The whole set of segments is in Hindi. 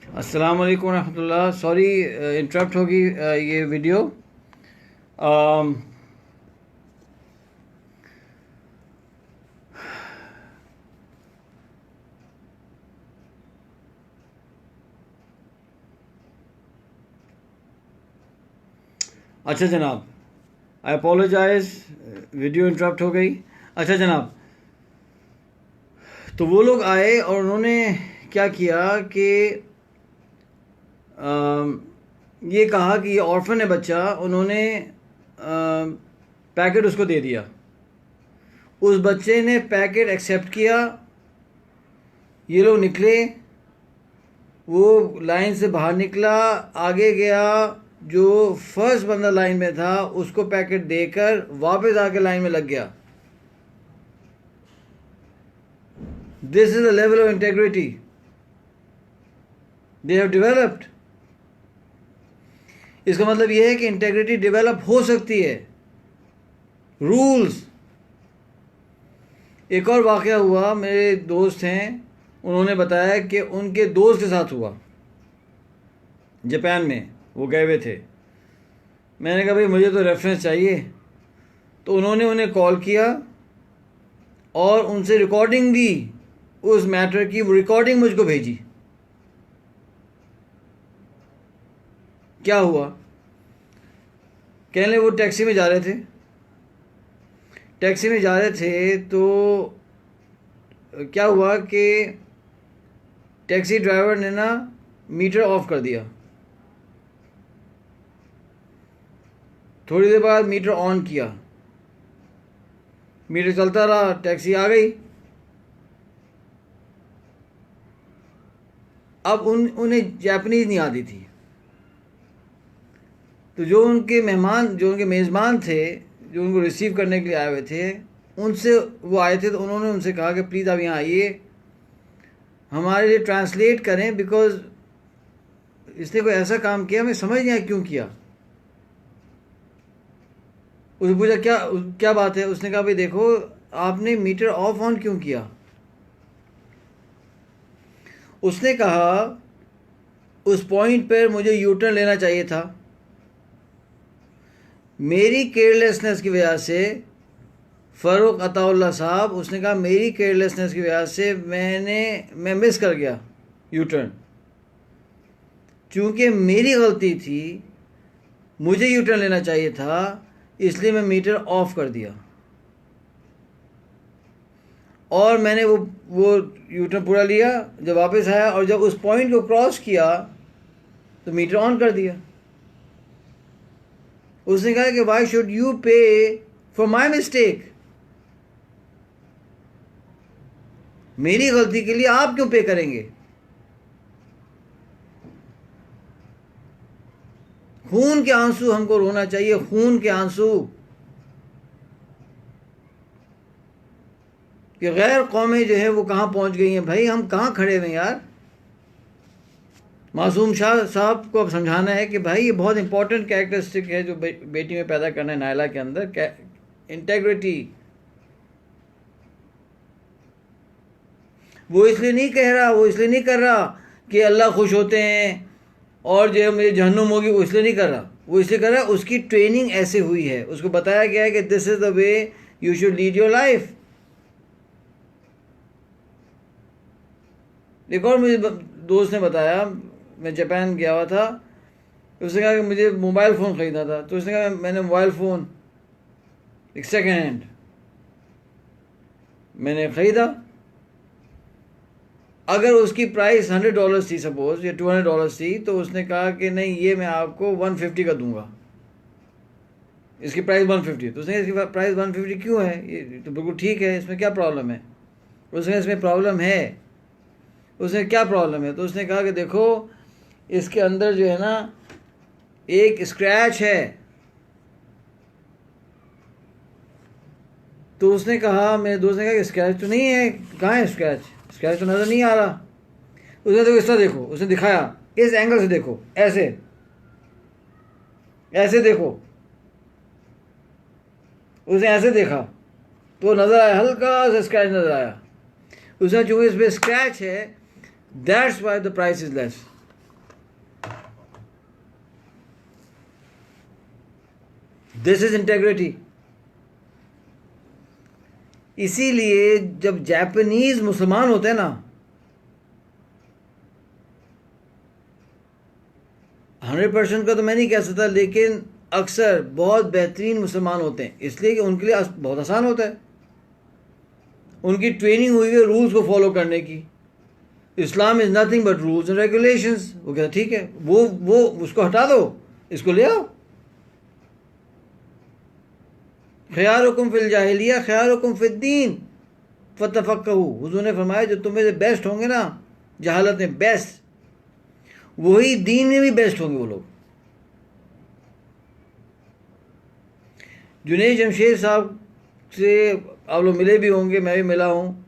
अस्सलाम वालेकुम रहमतुल्लाह। सॉरी इंटरप्ट होगी ये वीडियो। अम, अच्छा जनाब, आई अपोलोजाइज, वीडियो इंटरप्ट हो गई। अच्छा जनाब, तो वो लोग आए और उन्होंने क्या किया कि ये कहा कि ये ऑर्फन है बच्चा। उन्होंने पैकेट उसको दे दिया। उस बच्चे ने पैकेट एक्सेप्ट किया। ये लोग निकले, वो लाइन से बाहर निकला, आगे गया, जो फर्स्ट बंदा लाइन में था उसको पैकेट देकर वापस आके लाइन में लग गया। This is the level of integrity they have developed. इसका मतलब यह है कि इंटेग्रिटी डेवलप हो सकती है। रूल्स। एक और वाक़या हुआ, मेरे दोस्त हैं, उन्होंने बताया कि उनके दोस्त के साथ हुआ जापान में। वो गए हुए थे। मैंने कहा भाई मुझे तो रेफरेंस चाहिए। तो उन्होंने उन्हें कॉल किया और उनसे रिकॉर्डिंग भी, उस मैटर की रिकॉर्डिंग मुझको भेजी। क्या हुआ? कहने वो टैक्सी में जा रहे थे। टैक्सी में जा रहे थे तो क्या हुआ कि टैक्सी ड्राइवर ने ना मीटर ऑफ कर दिया। थोड़ी देर बाद मीटर ऑन किया। मीटर चलता रहा, टैक्सी आ गई। अब उन्हें जापानीज नहीं आती थी। तो जो उनके मेहमान, जो उनके मेज़बान थे, जो उनको रिसीव करने के लिए आए हुए थे, उनसे वो आए थे। तो उन्होंने उनसे कहा कि प्लीज़ आप यहाँ आइए, हमारे लिए ट्रांसलेट करें, बिकॉज इसने कोई ऐसा काम किया, हमें समझ नहीं आया क्यों किया। उसने पूछा क्या क्या बात है। उसने कहा भाई देखो, आपने मीटर ऑफ ऑन क्यों किया? उसने कहा उस पॉइंट पर मुझे यू टर्न लेना चाहिए था। मेरी केयरलेसनेस की वजह से, फ़ारूक अताउल्लाह साहब, उसने कहा मेरी केयरलेसनेस की वजह से मैं मिस कर गया यू टर्न। चूँकि मेरी गलती थी, मुझे यू टर्न लेना चाहिए था, इसलिए मैं मीटर ऑफ कर दिया और मैंने वो यू टर्न पूरा लिया। जब वापस आया और जब उस पॉइंट को क्रॉस किया तो मीटर ऑन कर दिया। उसने कहा कि वाई शुड यू पे फॉर माई मिस्टेक? मेरी गलती के लिए आप क्यों पे करेंगे? खून के आंसू हमको रोना चाहिए, खून के आंसू, कि गैर कौमें जो है वो कहाँ पहुँच गई हैं। भाई हम कहाँ खड़े हुए यार? मासूम शाह साहब को अब समझाना है कि भाई ये बहुत इंपॉर्टेंट कैरेक्टरिस्टिक है जो बेटी में पैदा करना है नायला के अंदर, इंटेग्रिटी। वो इसलिए नहीं कह रहा, वो इसलिए नहीं कर रहा कि अल्लाह खुश होते हैं और जो मेरी जहन्नुम होगी, वो इसलिए नहीं कर रहा। वो इसलिए कर रहा है, उसकी ट्रेनिंग ऐसे हुई है, उसको बताया गया है कि this is the way you should lead your life. एक और मुझे दोस्त ने बताया, मैं जापान गया हुआ था, उसने कहा कि मुझे मोबाइल फ़ोन ख़रीदना था। तो उसने कहा मैंने मोबाइल फ़ोन एक सेकेंड हैंड मैंने ख़रीदा। अगर उसकी प्राइस $100 थी सपोज़, या $200 थी, तो उसने कहा कि नहीं, ये मैं आपको 150 का दूंगा, इसकी प्राइस 150। तो उसने कहा इसकी प्राइस 150 क्यों है? ये तो बिल्कुल ठीक है, इसमें क्या प्रॉब्लम है? उसने कहा इसमें प्रॉब्लम है। उसने क्या प्रॉब्लम है? तो उसने कहा कि देखो, इसके अंदर जो है ना एक स्क्रैच है। तो उसने कहा, मेरे दोस्त ने कहा कि स्क्रैच तो नहीं है। कहाँ है स्क्रैच? स्क्रैच तो नज़र नहीं आ रहा। उसने देखो, इस तरह देखो, उसने दिखाया, इस एंगल से देखो, ऐसे ऐसे देखो। उसने ऐसे देखा तो नज़र आया, हल्का सा स्क्रैच नज़र आया। उसने चूँकि इस पर स्क्रैच है, that's why the price is less. This is integrity. इसीलिए जब जापानीज मुसलमान होते हैं ना, 100% का तो मैं नहीं कह सकता, लेकिन अक्सर बहुत बेहतरीन मुसलमान होते हैं, इसलिए कि उनके लिए बहुत आसान होता है, उनकी ट्रेनिंग हुई है रूल्स को फॉलो करने की। Islam is nothing but rules and regulations. वो कहता ठीक है, वो उसको हटा दो, इसको ले आओ। ख़यारुकुम फिल जाहिलिया ख़यारुकुम फिद्दीन फतफ़क्कहू। हुज़ूर ने फरमाया जो तुम्हें से बेस्ट होंगे ना जहालत में बेस्ट, वही दीन में भी बेस्ट होंगे वो लोग। जुनैद जमशेद साहब से आप लोग मिले भी होंगे, मैं भी मिला हूँ।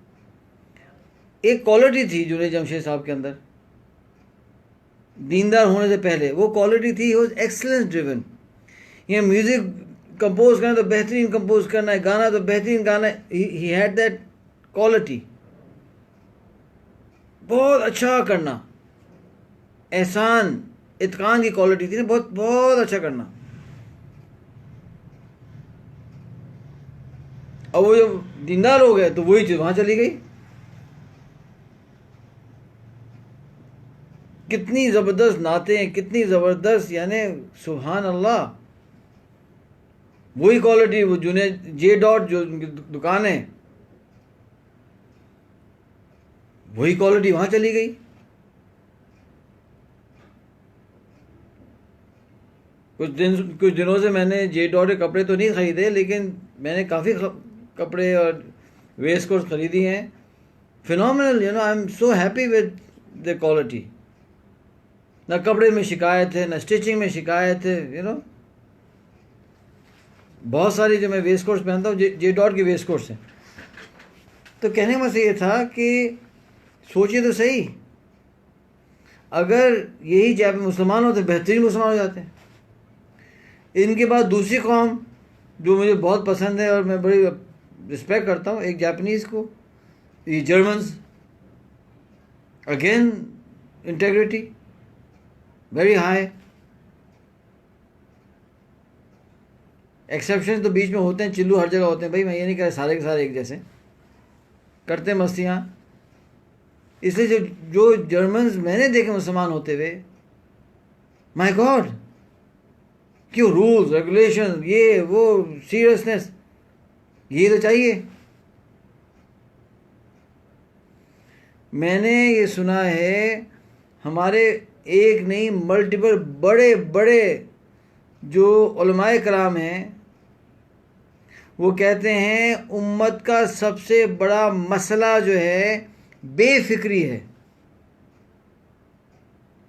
एक क्वालिटी थी जुनैद जमशेद साहब के अंदर दीनदार होने से पहले, वो क्वालिटी थी, वो एक्सलेंस ड्रिवन। ये म्यूज़िक कंपोज करना तो बेहतरीन कंपोज करना है, गाना तो बेहतरीन गाना है। ही हैड दैट क्वालिटी, बहुत अच्छा करना, एहसान इत्कान की क्वालिटी थी ना, बहुत बहुत अच्छा करना। अब वो जब दीनदार हो गए तो वही चीज़ वहाँ चली गई। कितनी ज़बरदस्त नाते हैं, कितनी ज़बरदस्त, यानी सुभान अल्लाह। वही क्वालिटी, वो जुनैद जे डॉट जो उनकी दुकान है, वही क्वालिटी वहाँ चली गई। कुछ दिनों से मैंने जे डॉट के कपड़े तो नहीं ख़रीदे, लेकिन मैंने काफ़ी कपड़े और वेस्ट कोट ख़रीदी हैं। Phenomenal, you know, I am so happy with the quality. ना कपड़े में शिकायत है, ना स्टिचिंग में शिकायत है, यू नो। बहुत सारी जो मैं वेस्ट कोट्स पहनता हूँ जे डॉट की वेस्ट कोट्स हैं। तो कहने में से ये था कि सोचिए तो सही, अगर यही जब मुसलमान होते बेहतरीन मुसलमान हो जाते हैं। इनके बाद दूसरी कौम जो मुझे बहुत पसंद है और मैं बड़ी रिस्पेक्ट करता हूँ, एक जापानीज़ को, ये Germans. Again integrity very high. Exception तो बीच में होते हैं, चिल्लू हर जगह होते हैं भाई, मैं ये नहीं कह रहा सारे के सारे एक जैसे करते मस्तियाँ। इसलिए जो जर्मन्स मैंने देखे मुसलमान होते हुए, माय गॉड, क्यों रूल्स रेगुलेशन, ये वो सीरियसनेस, ये तो चाहिए। मैंने ये सुना है, हमारे एक नहीं मल्टीपल बड़े बड़े जो उलमाए कराम हैं, वो कहते हैं उम्मत का सबसे बड़ा मसला जो है बेफिक्री है,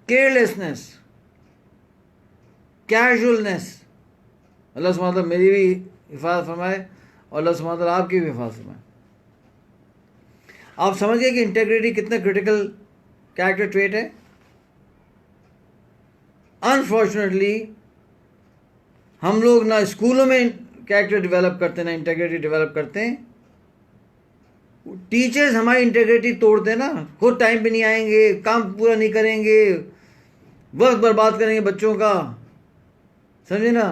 केयरलेसनेस, कैजुअलनेस। अल्लाह सुब्हानहू तआला मेरी भी हिफाजत फरमाए और अल्लाह सुब्हानहू तआला आपकी भी हिफाजत फरमाए। आप समझ गए कि इंटेग्रिटी कितना क्रिटिकल कैरेक्टर ट्रेट है। अनफॉर्चुनेटली हम लोग ना स्कूलों में कैरेक्टर डेवलप करते हैं, ना इंटेग्रिटी डेवलप करते हैं। टीचर्स हमारी इंटेग्रिटी तोड़ते हैं ना, खुद टाइम पे नहीं आएंगे, काम पूरा नहीं करेंगे, वक्त बर्बाद करेंगे बच्चों का, समझे ना,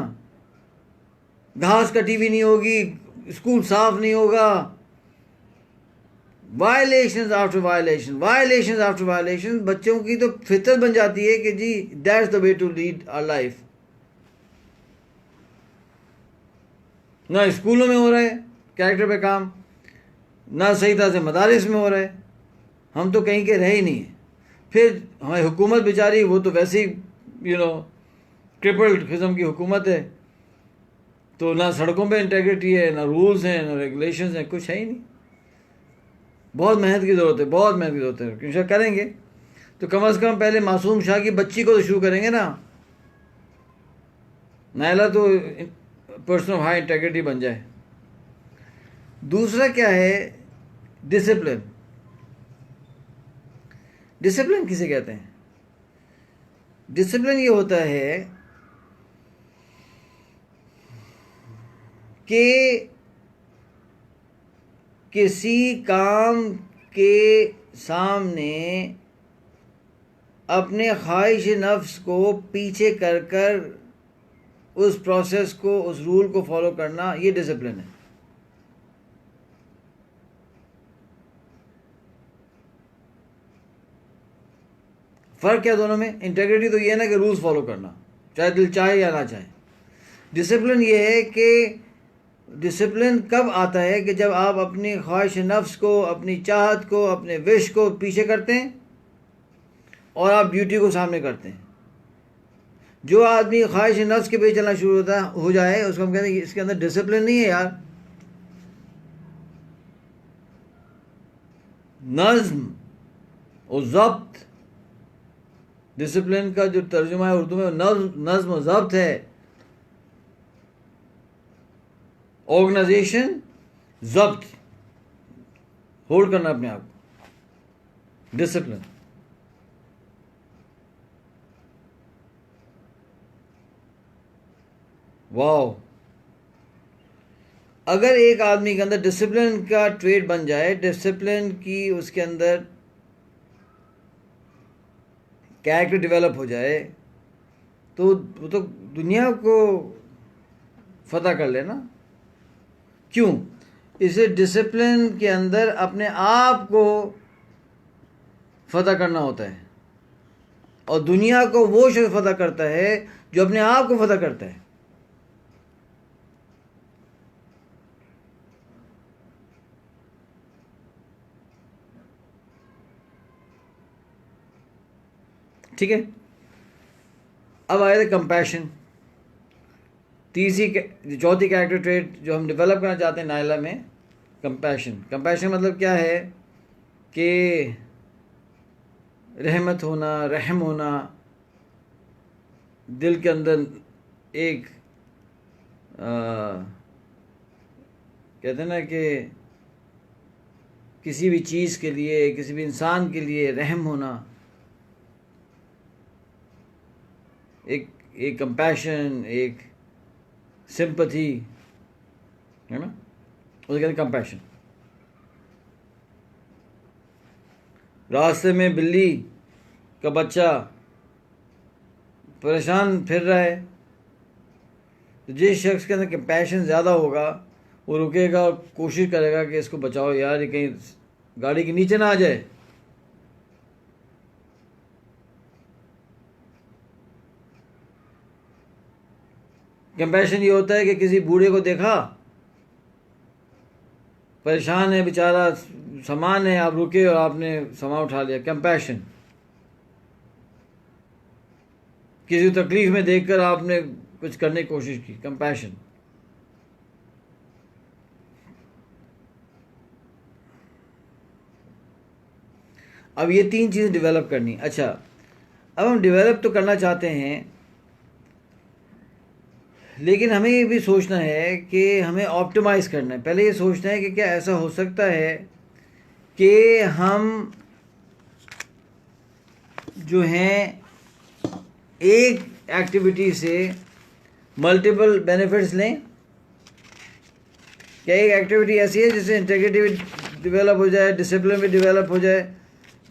घास कटी हुई नहीं होगी, स्कूल साफ नहीं होगा, violation after violation, violation after violation. बच्चों की तो फितरत बन जाती है कि जी that's the way to lead our life. ना स्कूलों में हो रहा है कैरेक्टर पे काम, ना सही तरह से मदारिस में हो रहा है, हम तो कहीं के रहे ही नहीं है। फिर हमारी हुकूमत बेचारी, वो तो वैसे ही यू नो ट्रिपल्ड किस्म की हुकूमत है, तो ना सड़कों पे इंटेग्रिटी है, ना रूल्स हैं, ना रेगुलेशंस हैं, कुछ है ही नहीं। बहुत मेहनत की ज़रूरत है, बहुत मेहनत की ज़रूरत है। क्योंकि करेंगे तो कम से कम पहले मासूम शाह की बच्ची को तो शुरू करेंगे ना, नायला तो पर्सन ऑफ हाई इंटेग्रिटी बन जाए। दूसरा क्या है, डिसिप्लिन। डिसिप्लिन किसे कहते हैं? डिसिप्लिन ये होता है कि किसी काम के सामने अपने ख्वाहिश नफ्स को पीछे कर कर उस प्रोसेस को, उस रूल को फॉलो करना, ये डिसिप्लिन है। फ़र्क क्या दोनों में? इंटेग्रिटी तो ये है ना कि रूल्स फॉलो करना, चाहे दिल चाहे या ना चाहे। डिसिप्लिन ये है कि डिसिप्लिन कब आता है कि जब आप अपनी ख्वाहिश नफ्स को, अपनी चाहत को, अपने विश को पीछे करते हैं और आप ड्यूटी को सामने करते हैं। जो आदमी ख्वाहिश नफ्स के पीछे चलना शुरू हो जाए, उसको हम कहते हैं इसके अंदर डिसिप्लिन नहीं है यार। नज़्म और ज़ब्त, डिसिप्लिन का जो तर्जुमा है उर्दू में, नज़्म और ज़ब्त है। ऑर्गेनाइजेशन, ज़ब्त, होल्ड करना अपने आप को, डिसिप्लिन। वाओ, अगर एक आदमी के अंदर डिसिप्लिन का ट्रेड बन जाए, डिसिप्लिन की उसके अंदर कैरेक्टर डेवलप हो जाए, तो वो तो दुनिया को फतह कर लेना। क्यों? इसे डिसिप्लिन के अंदर अपने आप को फतह करना होता है, और दुनिया को वो शख्स फतह करता है जो अपने आप को फतह करता है। ठीक है, अब आए थे कंपैशन, चौथी कैरेक्टर ट्रेट जो हम डेवलप करना चाहते हैं नायला में, कंपैशन। कंपैशन मतलब क्या है कि रहमत होना, रहम होना, दिल के अंदर एक कहते हैं ना कि किसी भी चीज़ के लिए, किसी भी इंसान के लिए रहम होना, एक कंपैशन, एक सिंपैथी, है ना, उसे कहते हैं कंपैशन। रास्ते में बिल्ली का बच्चा परेशान फिर रहा है, तो जिस शख्स के अंदर कंपैशन ज़्यादा होगा वो रुकेगा और कोशिश करेगा कि इसको बचाओ यार, ये कहीं गाड़ी के नीचे ना आ जाए। कंपैशन ये होता है कि किसी बूढ़े को देखा, परेशान है बेचारा, सामान है, आप रुके और आपने सामान उठा लिया, कंपैशन। किसी तकलीफ में देखकर आपने कुछ करने की कोशिश की, कंपैशन। अब ये तीन चीज़ें डेवलप करनी। अच्छा, अब हम डेवलप तो करना चाहते हैं, लेकिन हमें ये भी सोचना है कि हमें ऑप्टिमाइज़ करना है। पहले ये सोचना है कि क्या ऐसा हो सकता है कि हम जो हैं एक एक्टिविटी से मल्टीपल बेनिफिट्स लें। क्या एक एक्टिविटी ऐसी है जिससे इंटेग्रिटी भी डेवलप हो जाए, डिसिप्लिन भी डेवलप हो जाए?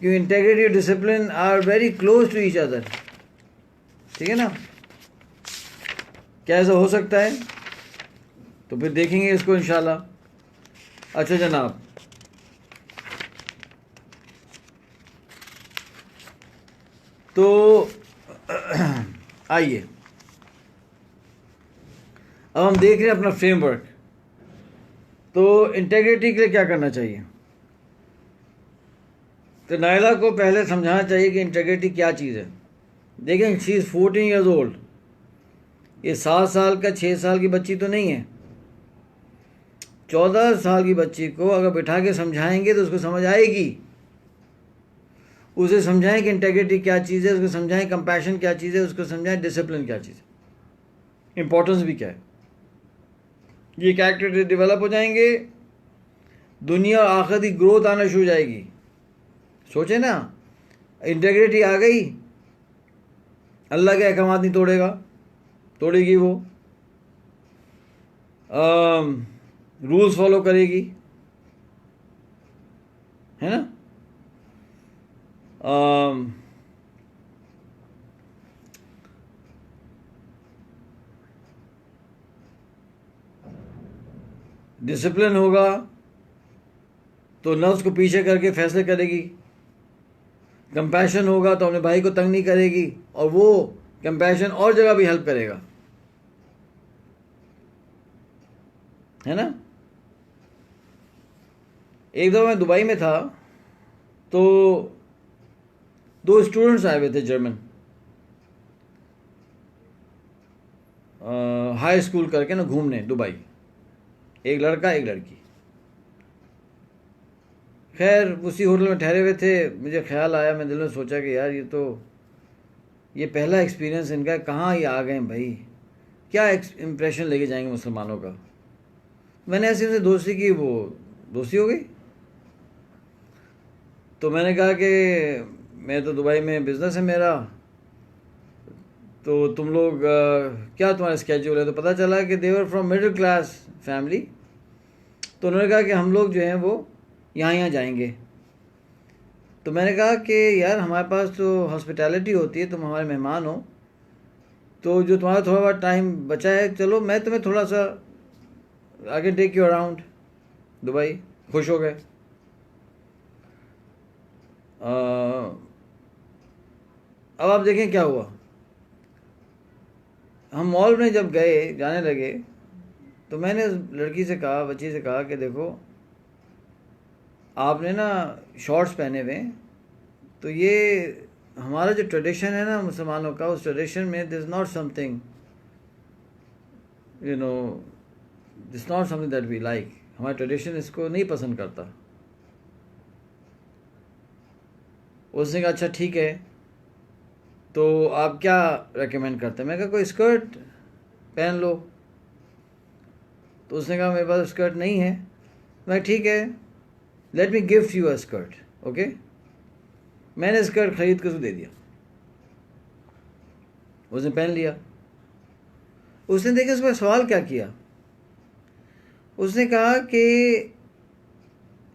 क्योंकि इंटेग्रिटी और discipline are very close to each other, ठीक है ना? क्या ऐसा हो सकता है? तो फिर देखेंगे इसको इंशाल्लाह। अच्छा जनाब, तो आइए अब हम देख रहे हैं अपना फ्रेमवर्क। तो इंटेग्रिटी के लिए क्या करना चाहिए? तो नायला को पहले समझाना चाहिए कि इंटेग्रिटी क्या चीज़ है। देखें, शी इज़ 14 ईयर्स ओल्ड। ये 7 साल का 6 साल की बच्ची तो नहीं है। 14 साल की बच्ची को अगर बिठा के समझाएंगे तो उसको समझ आएगी। उसे समझाएं कि इंटेग्रिटी क्या चीज़ है, उसको समझाएं कंपैशन क्या चीज़ है, उसको समझाएं डिसिप्लिन क्या चीज़ है, इंपॉर्टेंस भी क्या है। ये कैरेक्टर डेवलप हो जाएंगे, दुनिया और आखिरत की ग्रोथ आना शुरू हो जाएगी। सोचे ना, इंटेग्रिटी आ गई, अल्लाह के अहकामात नहीं तोड़ेगी वो, रूल्स फॉलो करेगी, है ना? डिसिप्लिन होगा तो नफ्स को पीछे करके फैसले करेगी, कंपैशन होगा तो अपने भाई को तंग नहीं करेगी, और वो कंपैशन और जगह भी हेल्प करेगा, है ना। एक दफ़ा मैं दुबई में था तो 2 स्टूडेंट्स आए हुए थे जर्मन, हाई स्कूल करके ना, घूमने दुबई, एक लड़का एक लड़की। खैर उसी होटल में ठहरे हुए थे, मुझे ख्याल आया, मैं दिल में सोचा कि यार ये पहला एक्सपीरियंस इनका, कहाँ ये आ गए हैं भाई, क्या इम्प्रेशन लेके जाएंगे मुसलमानों का। मैंने ऐसे उनसे दोस्ती की, वो दोस्ती हो गई। तो मैंने कहा कि मैं तो दुबई में बिज़नेस है मेरा, तो तुम लोग क्या तुम्हारा स्केड्यूल है। तो पता चला कि देवर फ्रॉम मिडिल क्लास फैमिली। तो उन्होंने कहा कि हम लोग जो हैं वो यहाँ जाएंगे। तो मैंने कहा कि यार हमारे पास तो हॉस्पिटैलिटी होती है, तुम हमारे मेहमान हो, तो जो तुम्हारा थोड़ा बहुत टाइम बचा है, चलो मैं तुम्हें थोड़ा सा आगे टेक यू अराउंड दुबई। खुश हो गए। अब आप देखें क्या हुआ। हम मॉल में जब गए, जाने लगे, तो मैंने उस लड़की से कहा, बच्ची से कहा कि देखो आपने ना शॉर्ट्स पहने हुए हैं, तो ये हमारा जो ट्रेडिशन है ना मुसलमानों का, उस ट्रेडिशन में this not something you know this not something that we like. हमारा ट्रेडिशन इसको नहीं पसंद करता। उसने कहा अच्छा ठीक है, तो आप क्या रेकमेंड करते हैं। मैंने कहा कोई स्कर्ट पहन लो। तो उसने कहा मेरे पास स्कर्ट नहीं है। मैं ठीक है, let me gift you a skirt, okay. मैंने स्कर्ट खरीद कर उसको दे दिया, उसने पहन लिया। उसने देखिए उस पर सवाल क्या किया। उसने कहा कि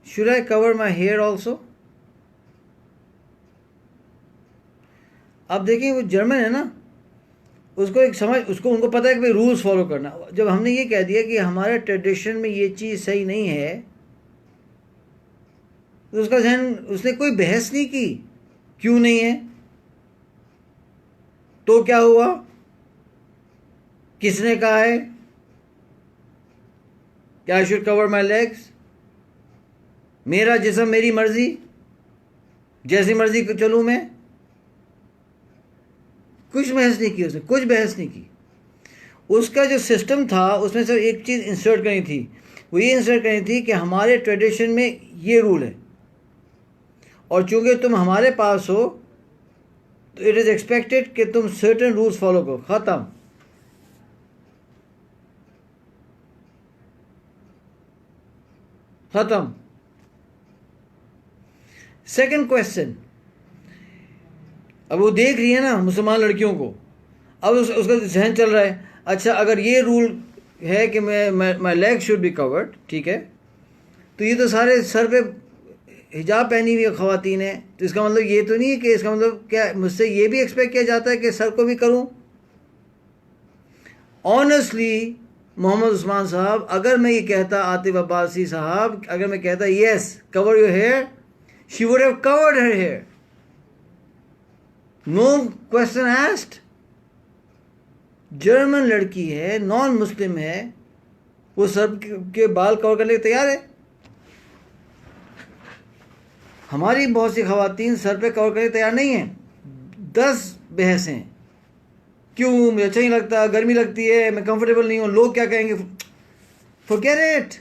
should I cover my hair also. अब देखिए वो जर्मन है ना, उसको एक समझ, उनको पता है कि भाई रूल्स फॉलो करना। जब हमने ये कह दिया कि हमारे ट्रेडिशन में ये चीज़ सही नहीं है, तो उसका जहन, उसने कोई बहस नहीं की क्यों नहीं है। तो क्या हुआ, किसने कहा है कि I should cover my legs. मेरा जिस्म मेरी मर्जी, जैसी मर्जी चलूँ मैं। कुछ बहस नहीं की उसने, कुछ बहस नहीं की। उसका जो सिस्टम था उसमें सिर्फ एक चीज़ इंसर्ट करनी थी, वो ये इंसर्ट करनी थी कि हमारे ट्रेडिशन में ये रूल है, और चूंकि तुम हमारे पास हो तो इट इज़ एक्सपेक्टेड कि तुम सर्टेन रूल्स फॉलो करो। ख़त्म। ख़त्म। सेकंड क्वेश्चन, अब वो देख रही है ना मुसलमान लड़कियों को, अब उसका जहन चल रहा है, अच्छा अगर ये रूल है कि my leg should be covered, ठीक है, तो ये तो सारे सर पे हिजाब पहनी हुई ख़वातीन है, तो इसका मतलब ये तो नहीं है कि, इसका मतलब क्या मुझसे ये भी एक्सपेक्ट किया जाता है कि सर को भी करूं। ऑनेस्टली मोहम्मद उस्मान साहब, अगर मैं ये कहता, आतिफ अब्बासी साहब, अगर मैं कहता yes cover your hair, she would have covered her hair, no question asked. German लड़की है, नॉन मुस्लिम है, वो सर के बाल कवर करने के तैयार है। हमारी बहुत सी ख़वातीन सर पे कवर करने तैयार नहीं है। 10 बहसें, क्यों, मुझे अच्छा नहीं लगता, गर्मी लगती है, मैं कंफर्टेबल नहीं हूँ, लोग क्या कहेंगे। Forget it.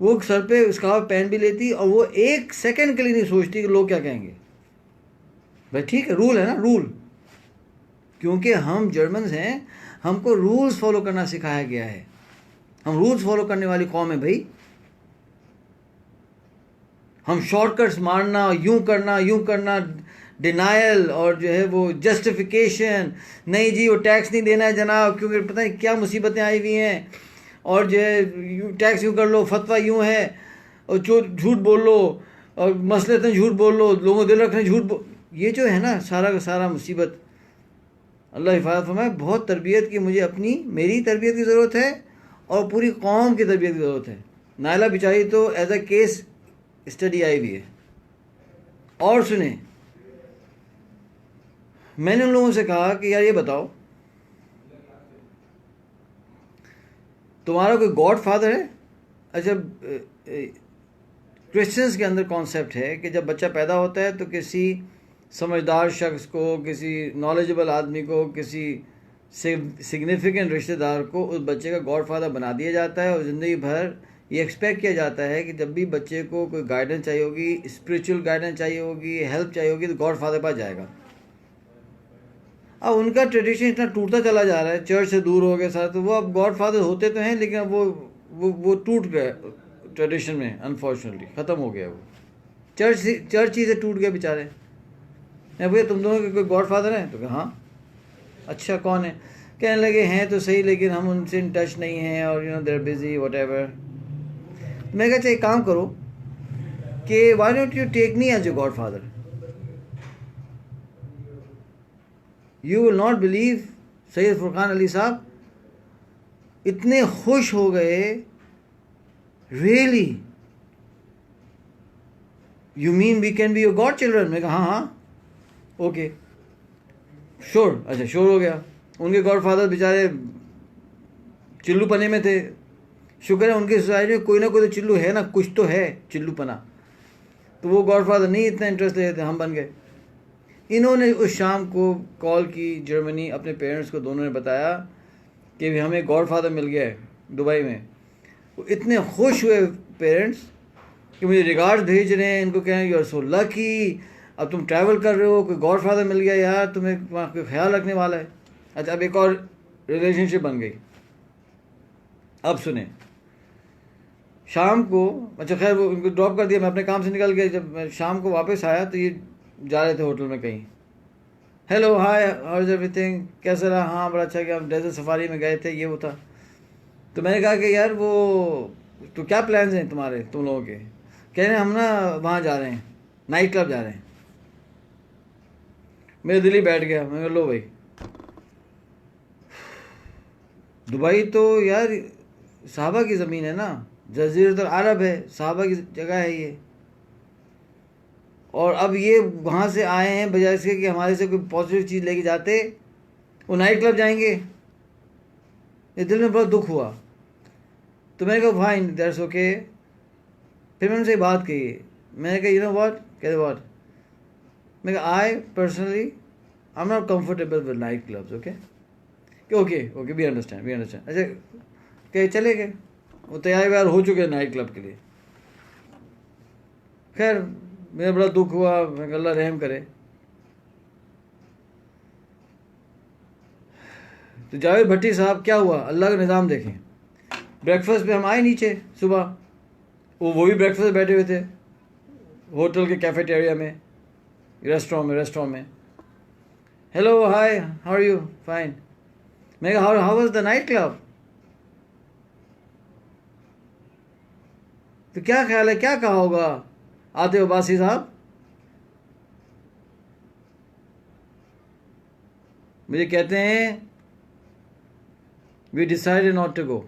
वो सर पे स्कार्फ पहन भी लेती और वो एक सेकंड के लिए नहीं सोचती कि लोग क्या कहेंगे। भाई ठीक है, रूल है ना, रूल। क्योंकि हम जर्मन्स हैं, हमको रूल्स फॉलो करना सिखाया गया है। हम रूल्स फॉलो करने वाली कौम है भाई। हम शॉर्टकट्स मारना, यूं करना, डिनायल और जो है वो जस्टिफिकेशन, नहीं जी वो टैक्स नहीं देना है जनाब क्योंकि पता नहीं क्या मुसीबतें आई हुई हैं, और जो है टैक्स यूँ कर लो, फतवा यूँ है, और झूठ बोल लो, और मसले झूठ बोल लो, लोगों दिल रखने झूठ ये जो है ना सारा का सारा मुसीबत, अल्लाह हिफाजत फरमाए, बहुत तरबियत की मुझे अपनी मेरी तरबियत की ज़रूरत है और पूरी कौम की तरबियत की ज़रूरत है। नायला बेचारी तो एज अ केस स्टडी आई हुई है। और सुने, मैंने उन लोगों से कहा कि यार ये बताओ, तुम्हारा कोई गॉड फादर है? अच्छा, क्रिश्चियंस के अंदर कॉन्सेप्ट है कि जब बच्चा पैदा होता है तो किसी समझदार शख्स को, किसी नॉलेजेबल आदमी को, किसी सिग्निफिकेंट रिश्तेदार को उस बच्चे का गॉड फादर बना दिया जाता है और ज़िंदगी भर ये एक्सपेक्ट किया जाता है कि जब भी बच्चे को कोई गाइडेंस चाहिए होगी, स्पिरिचुअल गाइडेंस चाहिए होगी, हेल्प चाहिए होगी, तो गॉड फादर पास जाएगा। अब उनका ट्रेडिशन इतना टूटता चला जा रहा है, चर्च से दूर हो गए सारा, तो वो अब गॉड फादर होते तो हैं लेकिन अब वो टूट गए ट्रेडिशन में, अनफॉर्चुनेटली ख़त्म हो गया। वो चर्च ही से टूट गया बेचारे। मैं भैया तुम दोनों के कोई गॉड फादर हैं? तो कहा हाँ। अच्छा कौन है? कहने लगे हैं तो सही लेकिन हम उनसे इन टच नहीं हैं और they are busy whatever. मैं कहा अच्छा एक काम करो कि why don't you take me as your godfather. You will not believe, Syed Furqan Ali साहब इतने खुश हो गए, really you mean we can be your godchildren? मैं कहा हाँ हाँ ओके श्योर। अच्छा श्योर हो गया। उनके गॉड फादर बेचारे चिल्लू पने में थे। शुक्र है उनकी सोसाइटी में कोई ना कोई तो चिल्लू है ना, कुछ तो है चिल्लू पना। तो वो गॉड फादर नहीं इतना इंटरेस्ट लेते थे, हम बन गए। इन्होंने उस शाम को कॉल की जर्मनी, अपने पेरेंट्स को दोनों ने बताया कि हमें गॉड फादर मिल गया है दुबई में। वो इतने खुश हुए पेरेंट्स कि मुझे रिगार्ड्स भेज रहे हैं, इनको कह रहे हैं यू आर सो लकी, अब तुम ट्रैवल कर रहे हो, कोई गॉड फादर मिल गया यार, तुम्हें वहाँ कोई ख्याल रखने वाला है। अच्छा अब एक और रिलेशनशिप बन गई। अब सुने, शाम को, अच्छा खैर वो उनको ड्रॉप कर दिया, मैं अपने काम से निकल गया। जब मैं शाम को वापस आया तो ये जा रहे थे होटल में कहीं। Hello hi how is everything, कैसा रहा? हाँ बड़ा अच्छा गया, डेजर्ट सफारी में गए थे, ये वो था। तो मैंने कहा कि यार वो तो क्या प्लान्स हैं तुम्हारे, तुम लोगों के? कह रहे हैं हम ना वहाँ जा रहे हैं, नाइट क्लब जा रहे हैं। मेरे दिल ही बैठ गया। मैं लो भाई, दुबई तो यार साहबा की ज़मीन है ना, जज़ीरतुल अरब है, साहबा की जगह है ये। और अब ये वहाँ से आए हैं बजाय इसके कि हमारे से कोई पॉजिटिव चीज़ लेके जाते, वो नाइट क्लब जाएंगे। ये दिल में बहुत दुख हुआ। तो मैंने कहा फाइन दैट्स ओके। फिर मैंने उनसे बात की, मैंने कहा यू नो व्हाट, कहते व्हाट? मैं कहा I personally I am not comfortable with nightclubs. Okay okay okay we understand we understand. अच्छा कहे चले गए, वो तैयार व्यार हो चुके हैं नाइट क्लब के लिए। खैर मेरा बड़ा दुख हुआ। मैं अल्लाह रहम करे। तो जावेद भट्टी साहब क्या हुआ, अल्लाह का निज़ाम देखें। ब्रेकफास्ट पे हम आए नीचे सुबह, वो भी ब्रेकफास्ट बैठे हुए थे होटल के कैफेटेरिया में, रेस्टोरेंट में। Hello hi how are you? Fine. मैं कहा how was the nightclub? तो क्या ख्याल है, क्या कहा होगा आते हो बासी साहब? मुझे कहते हैं we decided not to go.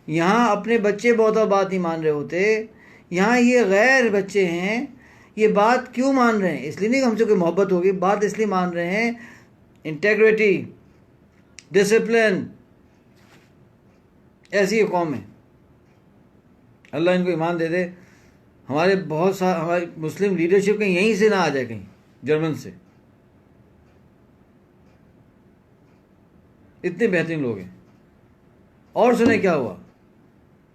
यहाँ अपने बच्चे बहुत बात नहीं मान रहे होते, यहाँ ये गैर बच्चे हैं, ये बात क्यों मान रहे हैं? इसलिए नहीं कि हमसे कोई मोहब्बत होगी, बात इसलिए मान रहे हैं इंटेग्रिटी, डिसिप्लिन, ऐसी ये कौम है। अल्लाह इनको ईमान दे दे। हमारे बहुत सारे हमारी मुस्लिम लीडरशिप कहीं यहीं से ना आ जाए, कहीं जर्मन से। इतने बेहतरीन लोग हैं। और सुने क्या हुआ,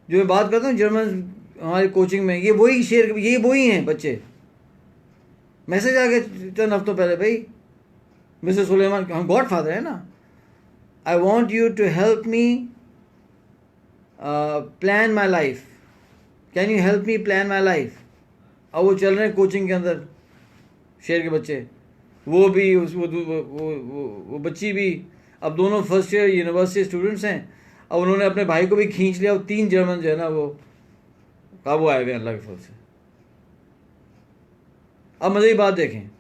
जो मैं बात करता हूँ जर्मन हमारी कोचिंग में, ये वही शेर, ये वही हैं बच्चे। मैसेज आ गया चंद हफ्तों पहले, भाई मिस्टर सुलेमान, हम गॉड फादर है ना, I want you to help me plan my life, can you help me plan my life. अब वो चल रहे हैं कोचिंग के अंदर शेर के बच्चे, वो भी वो बच्ची भी, अब दोनों फर्स्ट ईयर यूनिवर्सिटी स्टूडेंट्स हैं। अब उन्होंने अपने भाई को भी खींच लिया, और 3 जर्मन जो है ना वो काबू आए हुए हैं अल्लाह के फजल से। अब मज़े की बात देखें,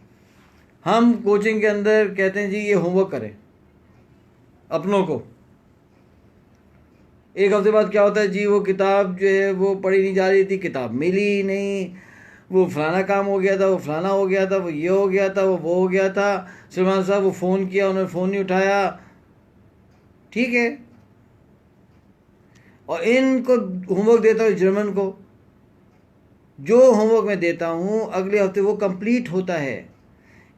हम कोचिंग के अंदर कहते हैं जी ये होमवर्क करें अपनों को, एक हफ्ते बाद क्या होता है जी, वो किताब जो है वो पढ़ी नहीं जा रही थी, किताब मिली ही नहीं, वो फलाना काम हो गया था, वो फलाना हो गया था, वो ये हो गया था, वो हो गया था, सलमान साहब वो फ़ोन किया, उन्होंने फ़ोन नहीं उठाया। ठीक है, और इनको होमवर्क देता हूँ जर्मन को, जो होमवर्क मैं देता हूँ अगले हफ्ते वो कंप्लीट होता है।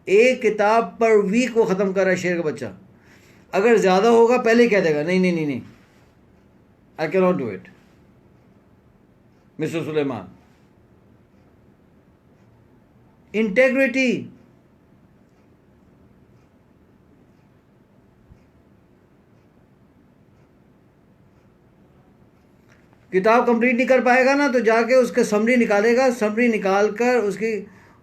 एक किताब पर वीक वो ख़त्म कर रहा है शेर का बच्चा। अगर ज़्यादा होगा पहले ही कह देगा नहीं नहीं नहीं नहीं, I cannot do it mister Suleman. Integrity, किताब कंप्लीट नहीं कर पाएगा ना, तो जाके उसके समरी निकालेगा, समरी निकाल कर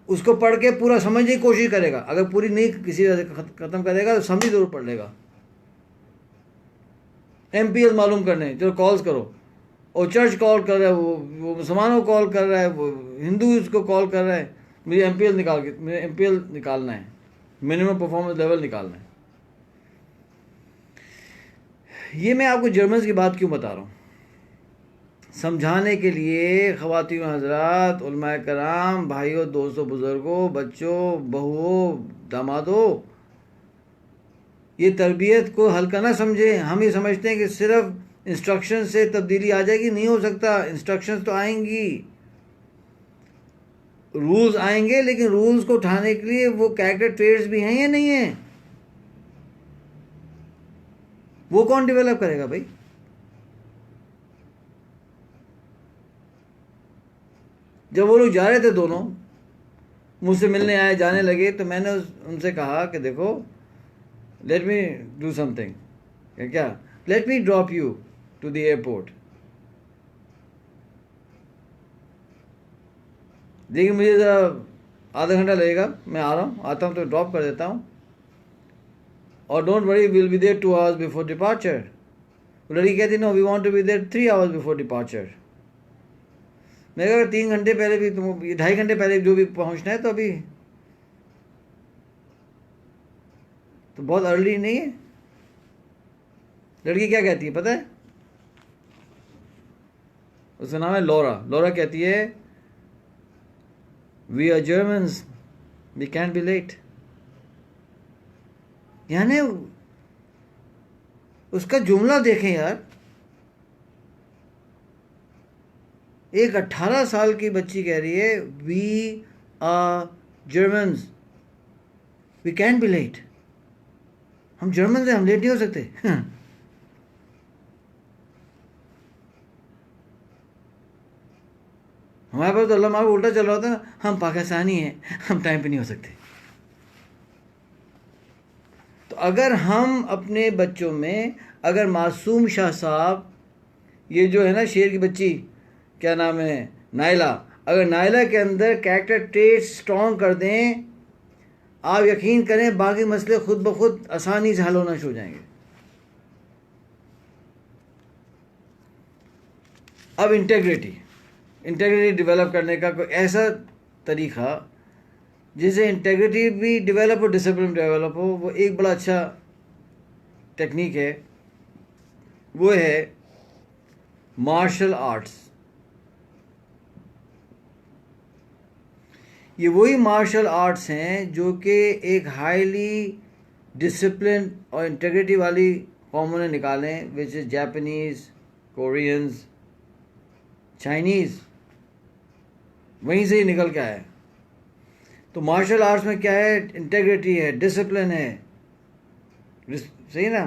उसको पढ़ के पूरा समझने की कोशिश करेगा। अगर पूरी नहीं किसी वजह से ख़त्म करेगा तो समरी ज़रूर पढ़ लेगा। MPS मालूम करने चलो कॉल्स करो, और चर्च कॉल कर रहा है, वो मुसलमानों को कॉल कर रहा है, वो हिंदू उसको कॉल कर रहा है, मुझे MPL निकालना है, मिनिमम परफॉर्मेंस लेवल निकालना है। ये मैं आपको जर्मन की बात क्यों बता रहा हूँ? समझाने के लिए ख़वातीन हज़रात, उलमाए कराम, भाइयों, दोस्तों, बुज़ुर्गों, बच्चों, बहुओं, दामादों, ये तरबियत को हल्का ना समझें। हम ये समझते हैं कि सिर्फ इंस्ट्रक्शन से तब्दीली आ जाएगी, नहीं हो सकता। इंस्ट्रक्शंस तो आएंगी, रूल्स आएंगे, लेकिन रूल्स को उठाने के लिए वो कैरेक्टर ट्रेड्स भी हैं या नहीं हैं, वो कौन डेवलप करेगा भाई? जब वो लोग जा रहे थे, दोनों मुझसे मिलने आए, जाने लगे, तो मैंने उनसे कहा कि देखो, लेट मी डू समथिंग, क्या, let me drop you to the airport. देखिए मुझे ज़रा आधा घंटा लगेगा, मैं आ रहा हूँ, आता हूँ तो ड्रॉप कर देता हूँ, और don't worry, will be there 2 hours before departure. लड़की कहती no, we want to be there 3 hours before departure. मैं कहा 3 घंटे पहले भी तुम, 2.5 घंटे पहले जो भी पहुँचना है, तो अभी तो बहुत अर्ली नहीं है। लड़की क्या कहती है पता है? उसका नाम है लॉरा। लॉरा कहती है, we are Germans, we can't be late. यानी उसका जुमला देखें यार, एक 18 साल की बच्ची कह रही है, we are Germans, we can't be late. हम जर्मन से, हम लेट नहीं हो सकते। हमारे पास तो अल्लाह माफ़ उल्टा चल रहा होता ना, हम पाकिस्तानी हैं, हम टाइम पे नहीं हो सकते। तो अगर हम अपने बच्चों में, अगर मासूम शाह साहब, ये जो है ना शेर की बच्ची, क्या नाम है, नायला, अगर नायला के अंदर कैरेक्टर ट्रेट स्ट्रॉन्ग कर दें, आप यकीन करें बाकी मसले खुद ब खुद आसानी से हल होना शुरू हो जाएंगे। अब इंटेग्रिटी डेवलप करने का कोई ऐसा तरीक़ा जिससे इंटेग्रिटी भी डेवलप हो, डिसिप्लिन डेवलप हो, वो एक बड़ा अच्छा टेक्निक है, वो है मार्शल आर्ट्स। ये वही मार्शल आर्ट्स हैं जो कि एक हाईली डिसिप्लिन और इंटेग्रिटी वाली कौमों ने निकालें, which is Japanese, Koreans, Chinese, वहीं से ही निकल के आया। तो मार्शल आर्ट्स में क्या है? इंटेग्रिटी है, डिसिप्लिन है, सही ना?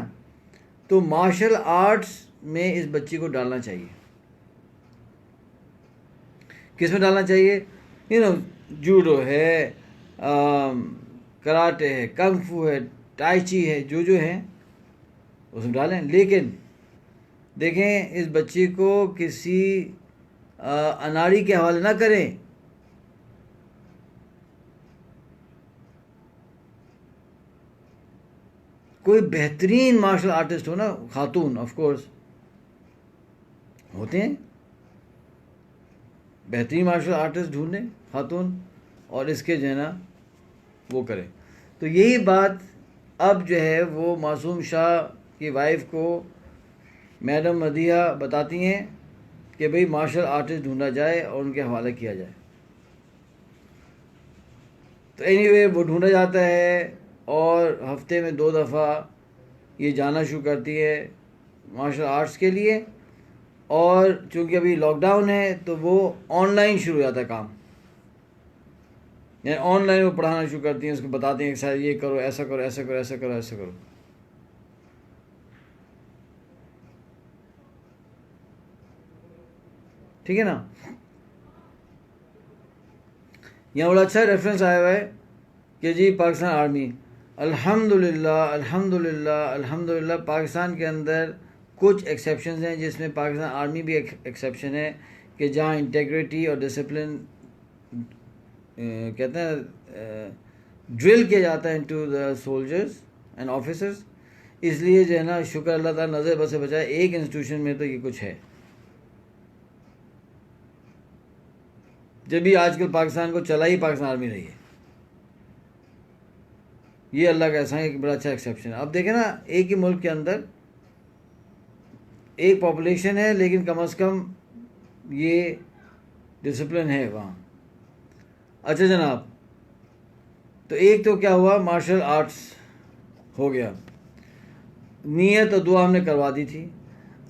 तो मार्शल आर्ट्स में इस बच्ची को डालना चाहिए। किस में डालना चाहिए? जूडो है, कराटे है, कंग फू है, टाई ची है, जो है उसमें डालें। लेकिन देखें, इस बच्ची को किसी अनाड़ी के हवाले ना करें। कोई बेहतरीन मार्शल आर्टिस्ट हो ना, खातून, ऑफ कोर्स होते हैं, बेहतरीन मार्शल आर्टिस्ट ढूंढें खातून, और इसके जो है ना वो करें। तो यही बात अब जो है वो मासूम शाह की वाइफ को मैडम मदिया बताती हैं कि भाई मार्शल आर्टिस्ट ढूंढा जाए और उनके हवाले किया जाए। तो एनीवे वो ढूंढा जाता है और हफ्ते में 2 दफ़ा ये जाना शुरू करती है मार्शल आर्ट्स के लिए। और चूँकि अभी लॉकडाउन है तो वो ऑनलाइन शुरू हो जाता है काम, यानी ऑनलाइन वो पढ़ाना शुरू करती हैं, उसको बताते हैं कि सर ये करो, ऐसा करो, ऐसा करो, ऐसा करो, ऐसा करो। ठीक है ना। यहाँ बड़ा अच्छा रेफरेंस आया हुआ है कि जी पाकिस्तान आर्मी, अल्हम्दुलिल्लाह अल्हम्दुलिल्लाह अल्हम्दुलिल्लाह, पाकिस्तान के अंदर कुछ एक्सेप्शंस हैं जिसमें पाकिस्तान आर्मी भी एक एक्सेप्शन है कि जहाँ इंटेग्रिटी और डिसिप्लिन कहते हैं ड्रिल किया जाता है into the soldiers and officers. इसलिए जो है ना शुक्र अल्लाह ताला नज़र बस से बचाए, एक इंस्टीट्यूशन में तो ये कुछ है। जब भी आजकल पाकिस्तान को चला ही पाकिस्तान आर्मी रही है, ये अल्लाह का एहसान है, एक बड़ा अच्छा एक्सेप्शन है। अब देखें ना, एक ही मुल्क के अंदर एक पॉपुलेशन है लेकिन कम से कम ये डिसिप्लिन है वहाँ। अच्छा जनाब, तो एक तो क्या हुआ, मार्शल आर्ट्स हो गया, नीयत और दुआ हमने करवा दी थी।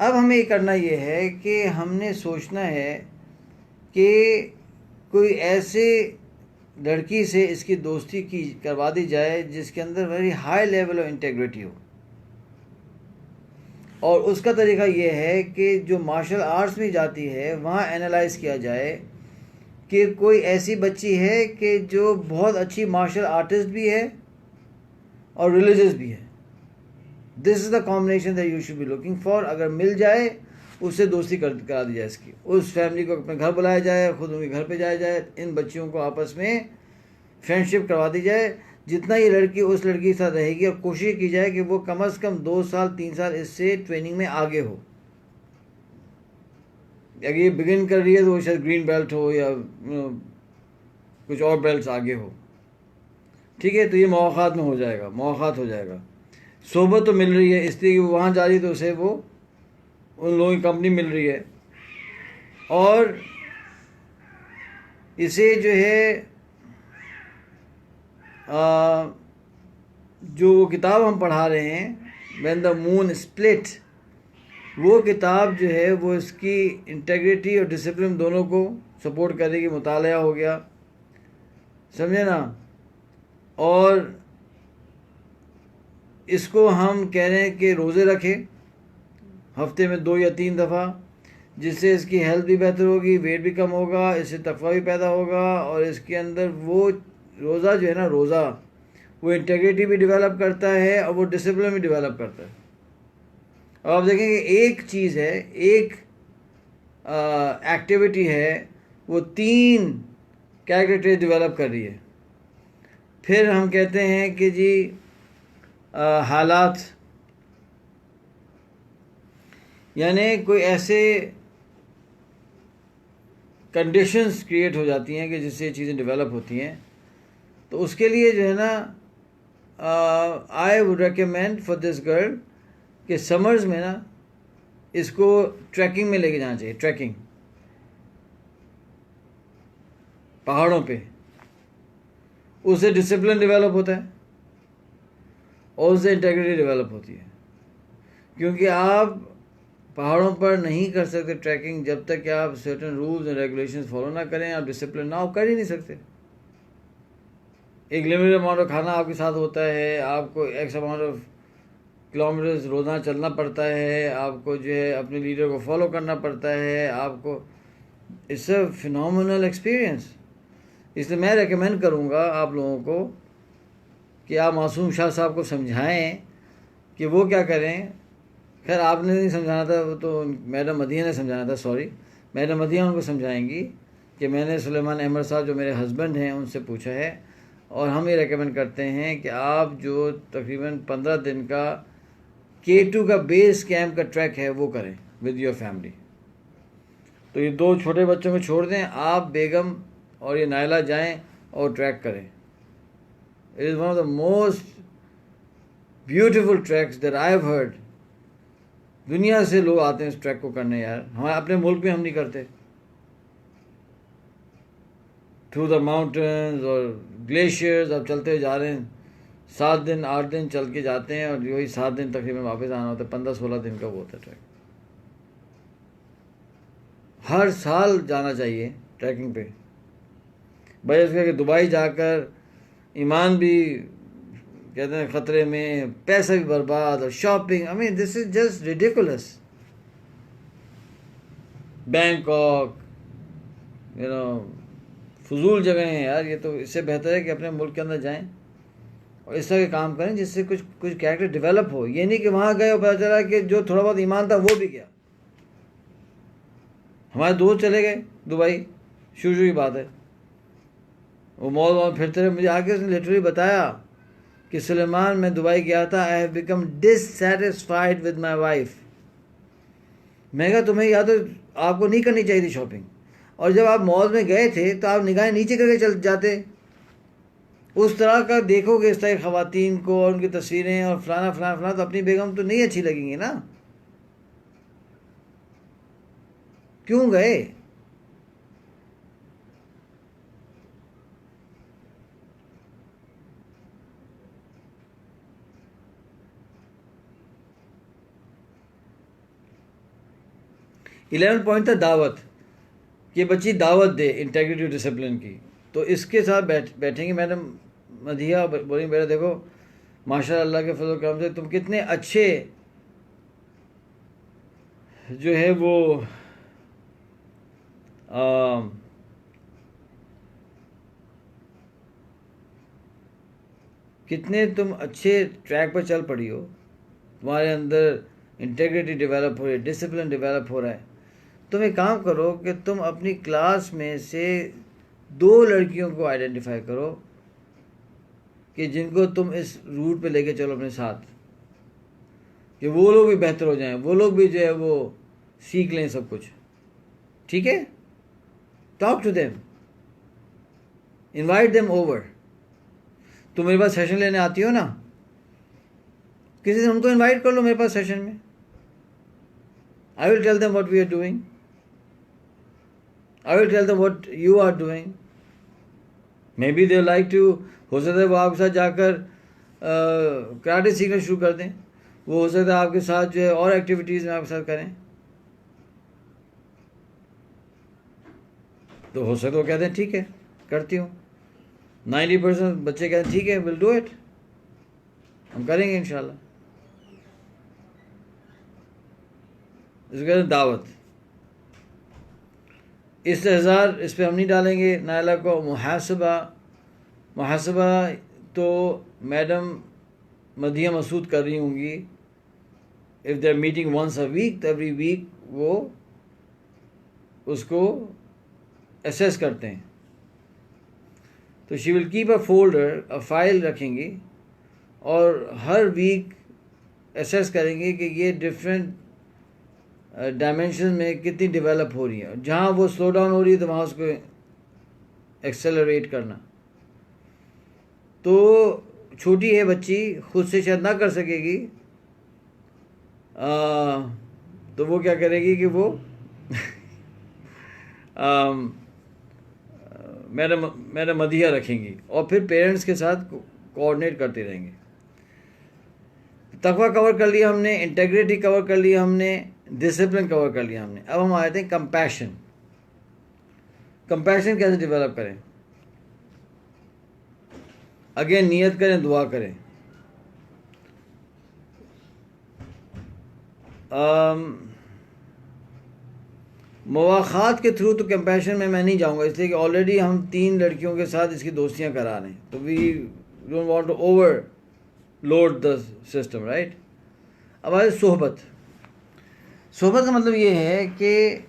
अब हमें ये करना ये है कि हमने सोचना है कि कोई ऐसे लड़की से इसकी दोस्ती की करवा दी जाए जिसके अंदर very high level of integrity हो। और उसका तरीका ये है कि जो मार्शल आर्ट्स में जाती है वहाँ एनालाइज किया जाए कि कोई ऐसी बच्ची है कि जो बहुत अच्छी मार्शल आर्टिस्ट भी है और रिलीजियस भी है। This is the combination that you should be looking for. अगर मिल जाए उससे दोस्ती करा दी जाए इसकी, उस फैमिली को अपने घर बुलाया जाए, खुद उनके घर पे जाया जाए, इन बच्चियों को आपस में फ्रेंडशिप करवा दी जाए। जितना ये लड़की उस लड़की के साथ रहेगी और कोशिश की जाए कि वो कम से कम 2 साल 3 साल इससे ट्रेनिंग में आगे हो। अगर ये बिगिन कर रही है तो वो शायद ग्रीन बेल्ट हो या कुछ और बेल्ट आगे हो। ठीक है, तो ये मौक़ात में हो जाएगा, मौक़ात हो जाएगा। सोबत तो मिल रही है इसलिए वो वहाँ जा रही है तो उसे वो उन लोगों की कंपनी मिल रही है। और इसे जो है जो किताब हम पढ़ा रहे हैं व्हेन द मून स्प्लिट, वो किताब जो है वो इसकी इंटेग्रिटी और डिसिप्लिन दोनों को सपोर्ट करेगी। मुताला हो गया, समझे ना। और इसको हम कह रहे हैं कि रोज़े रखें हफ्ते में 2 या 3 दफ़ा, जिससे इसकी हेल्थ भी बेहतर होगी, वेट भी कम होगा, इससे तकवा भी पैदा होगा। और इसके अंदर वो रोज़ा जो है ना, रोज़ा वो इंटेग्रिटी भी डेवलप करता है और वो डिसिप्लिन भी डेवलप करता है। और आप देखेंगे एक चीज़ है, एक एक्टिविटी है, वो 3 कैरेक्टर डेवलप कर रही है। फिर हम कहते हैं कि जी हालात, यानी कोई ऐसे कंडीशंस क्रिएट हो जाती हैं कि जिससे चीज़ें डेवलप होती हैं। तो उसके लिए जो है ना I would recommend for this girl कि समर्स में ना इसको ट्रैकिंग में लेके जाना चाहिए। ट्रैकिंग पहाड़ों पे, उससे डिसिप्लिन डेवलप होता है और उससे इंटेग्रिटी डेवलप होती है। क्योंकि आप पहाड़ों पर नहीं कर सकते ट्रैकिंग जब तक कि आप certain rules and regulations follow ना करें, आप डिसिप्लिन ना हो, कर ही नहीं सकते। एक लिमिटेड अमाउंट ऑफ खाना आपके साथ होता है, आपको एक्स अमाउंट ऑफ किलोमीटर्स रोज़ाना चलना पड़ता है, आपको जो है अपने लीडर को फॉलो करना पड़ता है, आपको इट्स अ फिनोमिनल एक्सपीरियंस। इसलिए मैं रेकमेंड करूँगा आप लोगों को कि आप मासूम शाह साहब को समझाएं कि वो क्या करें। खैर आपने नहीं समझाना था, वो तो मैडम मदिया ने समझाना था, सॉरी, मैडम मदिया उनको समझाएंगी कि मैंने सुलेमान अहमद साहब जो मेरे हस्बैंड हैं उनसे पूछा है। और हम ये रेकमेंड करते हैं कि आप जो तकरीबन 15 दिन का K2 का बेस कैंप का ट्रैक है वो करें विद योर फैमिली। तो ये 2 छोटे बच्चों को छोड़ दें, आप बेगम और ये नायला जाएं और ट्रैक करें. It is one of the most beautiful tracks that I have heard. दुनिया से लोग आते हैं इस ट्रैक को करने यार. हमारे अपने मुल्क में हम नहीं करते. थ्रू द माउंटेन्स और ग्लेशियर्स अब चलते हुए जा रहे हैं. 7 दिन 8 दिन चल के जाते हैं और वही 7 दिन तकरीबन वापस आना होता है. 15-16 दिन का वो होता है ट्रैक. हर साल जाना चाहिए ट्रैकिंग पे. भाई उसका कि दुबई जाकर ईमान भी कहते हैं ख़तरे में, पैसा भी बर्बाद और shopping. I mean this is just ridiculous. Bangkok फजूल जगह हैं यार ये तो. इससे बेहतर है कि अपने मुल्क के अंदर जाएं और इस तरह के काम करें जिससे कुछ कैरेक्टर डेवलप हो. ये नहीं कि वहाँ गए और पता चला कि जो थोड़ा बहुत ईमान था वो भी गया. हमारे दोस्त चले गए दुबई, शुरू की बात है, वो मॉल फिरते रहे. मुझे आके उसने लिटरली बताया कि सुलेमान मैं दुबई गया था, I have become dissatisfied with my wife. मैं कहा तुम्हें या तो आपको नहीं करनी चाहिए थी शॉपिंग, और जब आप मॉल में गए थे तो आप निगाहें नीचे करके चल जाते. उस तरह का देखोगे इस तरह की ख़वातीन को और उनकी तस्वीरें और फलाना फलाना फलाना, तो अपनी बेगम तो नहीं अच्छी लगेंगी ना. क्यों गए? इलेवन पॉइंट था दावत, कि बच्ची दावत दे इंटेग्रिटी डिसिप्लिन की. तो इसके साथ बैठेंगे मैडम मदिया, बोलेंगे बेटा देखो माशाअल्लाह के फजल करम से तुम कितने अच्छे जो है वो कितने तुम अच्छे ट्रैक पर चल पड़ी हो. तुम्हारे अंदर इंटेग्रिटी डेवलप हो रही है, डिसिप्लिन डेवलप हो रहा है. तुम एक काम करो कि तुम अपनी क्लास में से 2 लड़कियों को आइडेंटिफाई करो कि जिनको तुम इस रूट पे लेके चलो अपने साथ, कि वो लोग भी बेहतर हो जाएं, वो लोग भी जो है वो सीख लें सब कुछ. ठीक है? Talk to them, invite them over. तुम मेरे पास सेशन लेने आती हो ना, किसी दिन उनको इनवाइट कर लो मेरे पास सेशन में. I will tell them what we are doing. I will tell them what you are doing. Maybe they like to, हो सकता है वो आपके साथ जाकर कराटे सीखना शुरू कर दें. वो हो सकता है आपके साथ जो है और एक्टिविटीज़ में आपके साथ करें. तो हो सकता है वो कहते हैं ठीक है करती हूँ. 90% बच्चे कहते हैं ठीक है विल डू इट, हम करेंगे इंशाल्लाह. इसको कहते हैं दावत. इस्तेहज़ार इस पर हम नहीं डालेंगे. नायला को मुहासबा तो मैडम मदिया मसूद कर रही होंगी. If they are meeting once a week तो एवरी वीक वो उसको एसेस करते हैं. तो she will keep a folder, a file रखेंगी और हर वीक एसेस करेंगे कि ये डिफरेंट डायमेंशन में कितनी डेवलप हो रही है. जहाँ वो स्लो डाउन हो रही है तो वहाँ उसको एक्सेलरेट करना. तो छोटी है बच्ची, खुद से शायद ना कर सकेगी, तो वो क्या करेगी कि वो मैडम मदिया रखेंगी और फिर पेरेंट्स के साथ कोऑर्डिनेट करते रहेंगे. तकवा कवर कर लिया हमने, इंटेग्रिटी कवर कर लिया हमने, डिसिप्लिन कवर कर लिया हमने. अब हम आते हैं कंपैशन. कंपैशन कैसे डेवलप करें? अगेन नियत करें, दुआ करें. मवाख़ात के थ्रू तो कंपैशन में मैं नहीं जाऊंगा, इसलिए कि ऑलरेडी हम 3 लड़कियों के साथ इसकी दोस्तियां करा रहे हैं. तो we don't want to overload the system, right. अब आए सोहबत. सोहबत का मतलब ये है कि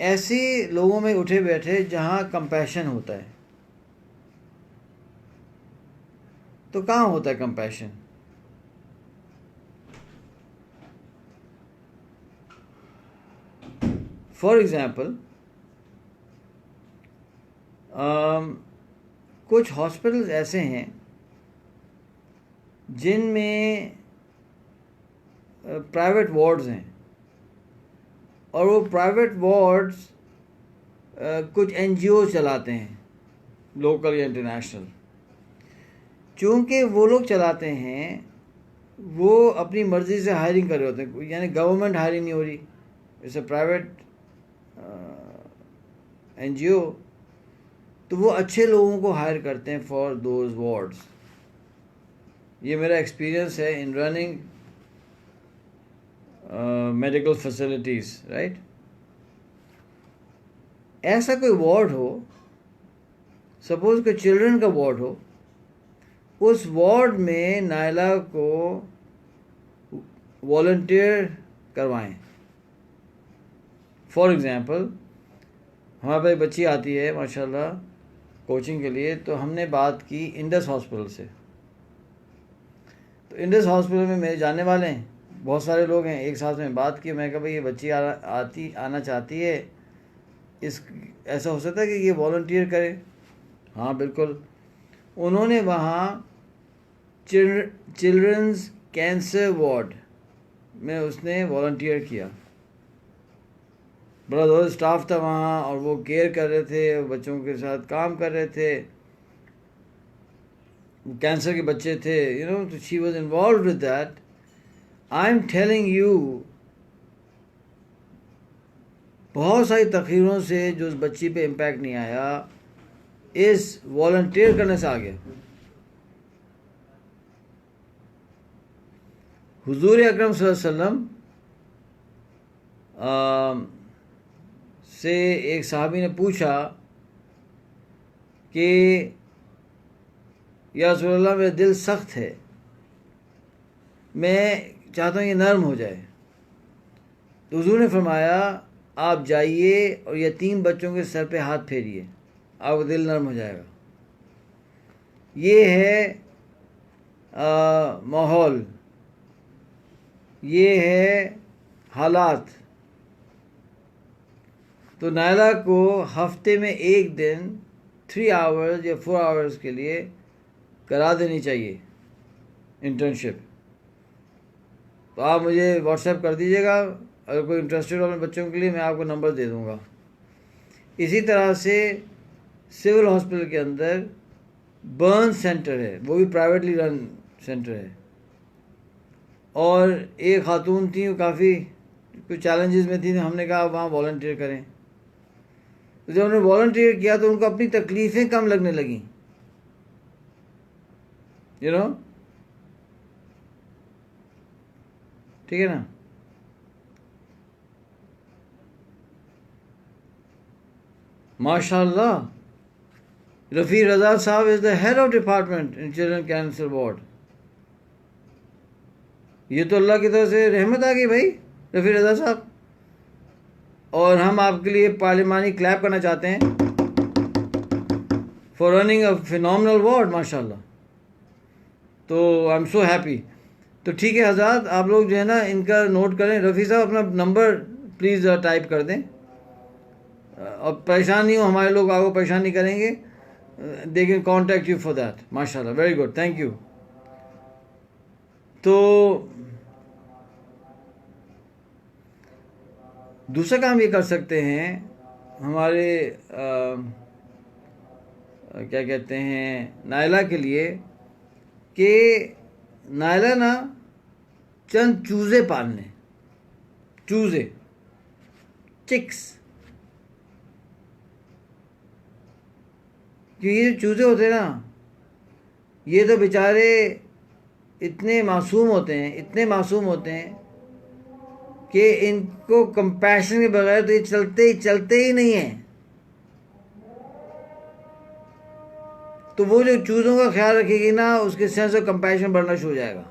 ऐसे लोगों में उठे बैठे जहाँ कंपैशन होता है. तो कहाँ होता है कंपैशन? फॉर एग्ज़ाम्पल कुछ हॉस्पिटल्स ऐसे हैं जिनमें प्राइवेट वार्ड्स हैं, और वो प्राइवेट वार्ड्स कुछ एनजीओ चलाते हैं, लोकल या इंटरनेशनल। चूँकि वो लोग चलाते हैं, वो अपनी मर्ज़ी से हायरिंग कर रहे होते हैं, यानी गवर्नमेंट हायरिंग नहीं हो रही, जैसे प्राइवेट एनजीओ, तो वो अच्छे लोगों को हायर करते हैं फॉर दोज वार्ड्स। ये मेरा एक्सपीरियंस है इन रनिंग मेडिकल फैसिलिटीज़, राइट। ऐसा कोई वार्ड हो, सपोज कोई चिल्ड्रन का वार्ड हो, उस वार्ड में नायला को वॉलंटियर करवाएं। फॉर एग्ज़ाम्पल, हमारे पास एक बच्ची आती है माशाल्लाह कोचिंग के लिए, तो हमने बात की इंडस हॉस्पिटल से। तो इंडस हॉस्पिटल में मेरे जानने वाले हैं, बहुत सारे लोग हैं, एक साथ में बात की। मैं कहा भाई ये बच्ची आना चाहती है, इस ऐसा हो सकता है कि ये वॉलंटियर करे? हाँ बिल्कुल। उन्होंने वहाँ चिल्ड्रंस कैंसर वार्ड में उसने वॉलंटियर किया। बड़ा ज़्यादा स्टाफ था वहाँ, और वो केयर कर रहे थे, बच्चों के साथ काम कर रहे थे, कैंसर के बच्चे थे, यू नो, तो she was involve with that. I am telling you, बहुत सारी तकरीरों से जो उस बच्ची पे इम्पैक्ट नहीं आया, इस वॉलंटियर करने से आ गया। हुजूर अकरम सल्लल्लाहु अलैहि वसल्लम से एक साहबी ने पूछा कि या रसूल अल्लाह, मेरा दिल सख्त है, मैं चाहता हूँ ये नरम हो जाए। तो हुजूर ने फरमाया, आप जाइए और यतीम बच्चों के सर पे हाथ फेरिए, आपका दिल नरम हो जाएगा। ये है माहौल, ये है हालात। तो नायला को हफ्ते में एक दिन 3 आवर्स या 4 आवर्स के लिए करा देनी चाहिए इंटर्नशिप। तो आप मुझे व्हाट्सएप कर दीजिएगा, अगर कोई इंटरेस्टेड हो अपने बच्चों के लिए, मैं आपको नंबर दे दूँगा। इसी तरह से सिविल हॉस्पिटल के अंदर बर्न सेंटर है, वो भी प्राइवेटली रन सेंटर है, और एक खातून थी, वो काफ़ी कुछ चैलेंजेस में थी, तो हमने कहा वहाँ वॉलंटियर करें। तो जब उन्होंने वॉलंटियर किया तो उनको अपनी तकलीफ़ें कम लगने लगीं, यू नो, ठीक है ना। माशाल्लाह, रफ़ी रज़ा साहब is the head of department in children cancer ward. ये तो अल्लाह की तरफ से रहमत आ गई भाई, रफ़ी रज़ा साहब। और हम आपके लिए पार्लिमानी क्लैप करना चाहते हैं for running a phenomenal ward, माशाल्लाह। तो आई एम सो हैप्पी। तो ठीक है हज़रात, आप लोग जो है ना इनका नोट करें। रफ़ी साहब अपना नंबर प्लीज़ टाइप कर दें, और परेशान नहीं हो, हमारे लोग आपको परेशान नहीं करेंगे, they can contact you for that. माशाल्लाह, वेरी गुड, थैंक यू। तो दूसरा काम ये कर सकते हैं हमारे क्या कहते हैं नायला के लिए, कि नायला ना चंद चूज़े पालने, चूज़े, चिक्स। कि ये जो चूज़े होते हैं ना, ये तो बेचारे इतने मासूम होते हैं, इतने मासूम होते हैं कि इनको कंपैशन के बगैर तो ये चलते ही नहीं हैं। तो वो जो चूज़ों का ख्याल रखेगी ना, उसके सेंस ऑफ कंपैशन बढ़ना शुरू हो जाएगा।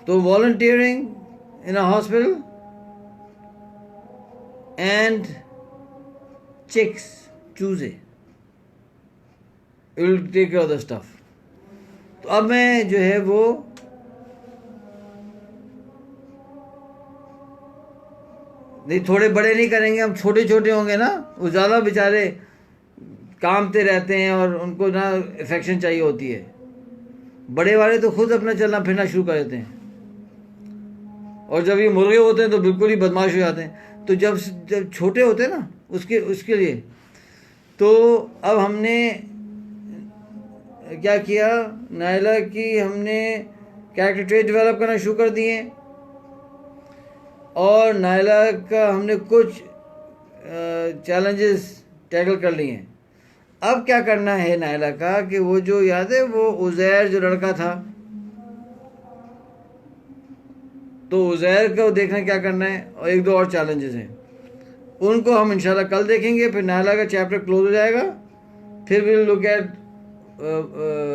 तो volunteering in a hospital and chicks, चूज़े, it will take care of the stuff. तो अब मैं जो है वो नहीं, थोड़े बड़े नहीं करेंगे हम, छोटे छोटे होंगे ना, वो ज़्यादा बेचारे कामते रहते हैं और उनको ना इफेक्शन चाहिए होती है। बड़े वाले तो खुद अपना चलना फिरना शुरू कर देते हैं, और जब ये मुर्गे होते हैं तो बिल्कुल ही बदमाश हो जाते हैं। तो जब जब छोटे होते हैं ना उसके लिए, तो अब हमने क्या किया, नायला की हमने कैरेक्टर ट्रेट डेवलप करना शुरू कर दिए, और नायला का हमने कुछ चैलेंजेस टैकल कर लिए हैं। अब क्या करना है नायला का कि वो जो याद है वो उज़ैर जो लड़का था, तो उज़ैर को देखना क्या करना है, और एक दो और चैलेंजेस हैं उनको हम इंशाल्लाह कल देखेंगे। फिर नायला का चैप्टर क्लोज हो जाएगा। फिर विल लुक एट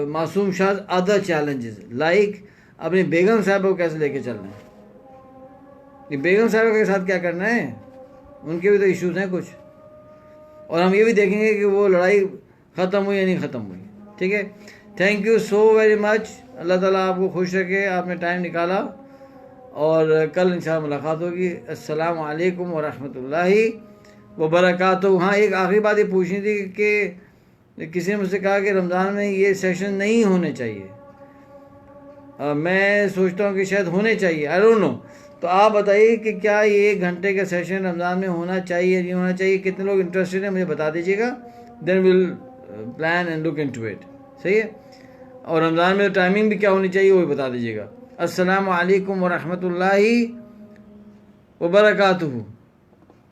मासूम शाह अदर चैलेंजेस, लाइक अपनी बेगम साहब को कैसे लेके चलना है, ये बेगम साहब के साथ क्या करना है, उनके भी तो इश्यूज हैं कुछ, और हम ये भी देखेंगे कि वो लड़ाई ख़त्म हुई या नहीं ख़त्म हुई। ठीक है, thank you so very much. अल्लाह ताला आपको खुश रखे, आपने टाइम निकाला, और कल इंशाअल्लाह मुलाकात होगी। अस्सलामु अलैकुम व रहमतुल्लाहि व बरकातुहू। हाँ, एक आखिरी बात ये पूछनी थी कि किसी ने मुझसे कहा कि रमज़ान में ये सेशन नहीं होने चाहिए। मैं सोचता हूँ कि शायद होने चाहिए, आई डोंट नो। तो आप बताइए कि क्या ये 1 घंटे का सेशन रमज़ान में होना चाहिए, नहीं होना चाहिए, कितने लोग इंटरेस्टेड हैं मुझे बता दीजिएगा। Then will plan and look into it. सही है, और रमज़ान में टाइमिंग भी क्या होनी चाहिए वो भी बता दीजिएगा। अस्सलामु अलैकुम व रहमतुल्लाहि व बरकातुहू।